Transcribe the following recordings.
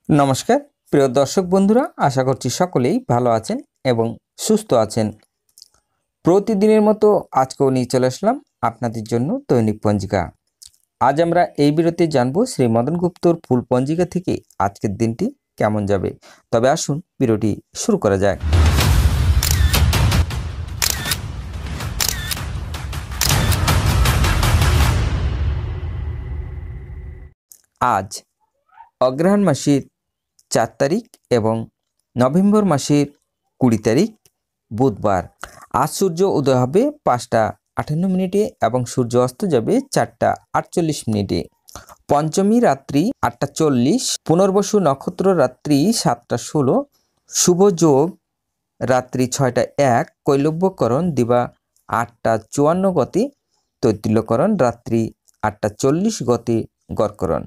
নমস্কার প্রিয় দর্শক বন্ধুরা, আশা করছি সকলেই ভালো আছেন এবং সুস্থ আছেন। প্রতিদিনের মতো আজকেও নিয়ে চলে আসলাম আপনাদের জন্য দৈনিক পঞ্জিকা। আজ আমরা এই ভিডিওতে জানবো শ্রী মদন গুপ্তর ফুল পঞ্জিকা থেকে আজকের দিনটি কেমন যাবে। তবে আসুন ভিডিওটি শুরু করা যাক। আজ অগ্রহায়ণ মাসের 4 তারিখ এবং নভেম্বর মাসের 20 তারিখ বুধবার। আজ সূর্য উদয় হবে 5:58 এবং সূর্য অস্ত যাবে 4:48। পঞ্চমী রাত্রি 8:40, পুনর্বসু নক্ষত্র রাত্রি 7:16, শুভ যোগ রাত্রি 6:01, কৈলব্যকরণ দিবা 8:54 গতে, তৈতিল্যকরণ রাত্রি 8:40 গতে গড়করণ।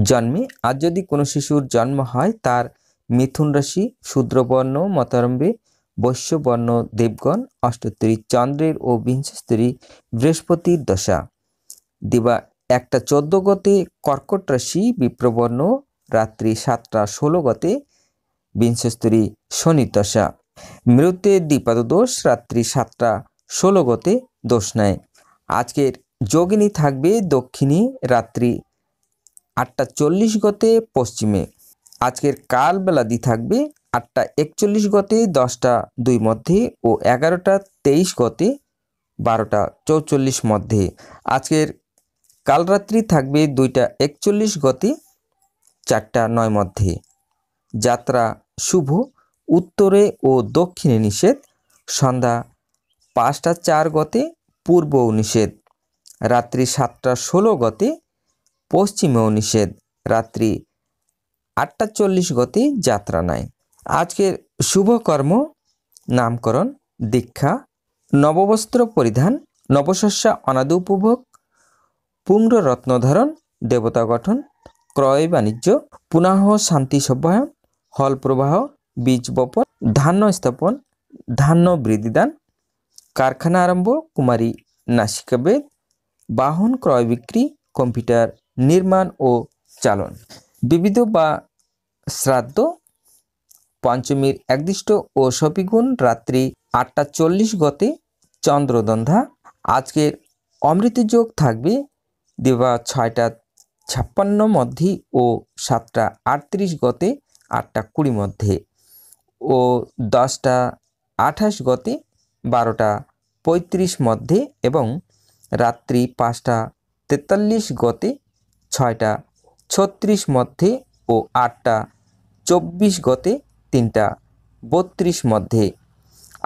জন্মে আজ যদি কোনো শিশুর জন্ম হয় তার মিথুন রাশি, শূদ্রবর্ণ মতারম্ভে, বৈশ্যবর্ণ দেবগণ, অষ্টোত্তরী চন্দ্রের ও বিংশস্তরী বৃহস্পতির দশা। দিবা 1:14 গতে কর্কট রাশি, বিপ্রবর্ণ রাত্রি 7:16 গতে বিংশস্তরী শনির দশা। মৃত্যু দ্বিপাদদোষ রাত্রি 7:16 গতে দোষ নেয়। আজকের যোগিনী থাকবে দক্ষিণী রাত্রি 8:40 গতে পশ্চিমে। আজকের কাল বেলাদি থাকবে 8:41 গতে 10:02 মধ্যে ও 11:23 গতে 12:44 মধ্যে। আজকের কালরাত্রি থাকবে 2:41 গতে 4:09 মধ্যে। যাত্রা শুভ, উত্তরে ও দক্ষিণে নিষেধ, সন্ধ্যা 5:04 গতে পূর্বও নিষেধ, রাত্রি 7:16 গতে পশ্চিমেও নিষেধ, রাত্রি 8:40 গতে যাত্রা নাই। আজকের শুভকর্ম নামকরণ, দীক্ষা, নববস্ত্র পরিধান, নবশস্য অনাদি উপভোগ, পুঙ্গ রত্নধারণ, দেবতা গঠন, ক্রয় বাণিজ্য, পুনঃ শান্তি সভ্যায়ন, হল প্রবাহ, বীজ বপন, ধান্য স্থাপন, ধান্য বৃদ্ধিদান, কারখানা আরম্ভ, কুমারী নাসিকাবেদ, বাহন ক্রয় বিক্রি, কম্পিউটার নির্মাণ ও চালন, বিবিধ বা শ্রাদ্ধ। পঞ্চমীর একদিষ্ট ও সপিগুণ রাত্রি 8:40 গতে চন্দ্রদন্ধা। আজকের অমৃত যোগ থাকবে দিবা 6:56 মধ্যে ও 7:38 গতে 8:20 মধ্যে ও 10:28 গতে 12:35 মধ্যে এবং রাত্রি 5:43 গতে 6:36 মধ্যে ও 8:24 গতে 3:32 মধ্যে।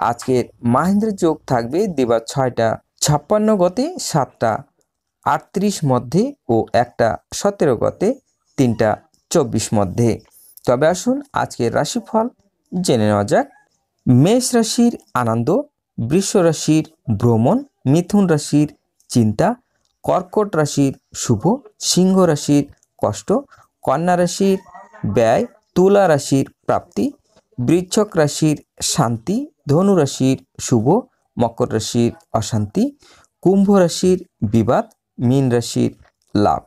আজকের মাহেন্দ্র যোগ থাকবে দিবা 6:56 গতে 7:38 মধ্যে ও 1:17 গতে 3:24 মধ্যে। তবে আসুন আজকের রাশিফল জেনে নেওয়া যাক। মেষ রাশির আনন্দ, বৃষ রাশির ভ্রমণ, মিথুন রাশির চিন্তা, কর্কট রাশির শুভ, সিংহ রাশির কষ্ট, কন্যা রাশির ব্যয়, তুলা রাশির প্রাপ্তি, বৃশ্চিক রাশির শান্তি, ধনু রাশির শুভ, মকর রাশির অশান্তি, কুম্ভ রাশির বিবাদ, মীন রাশির লাভ।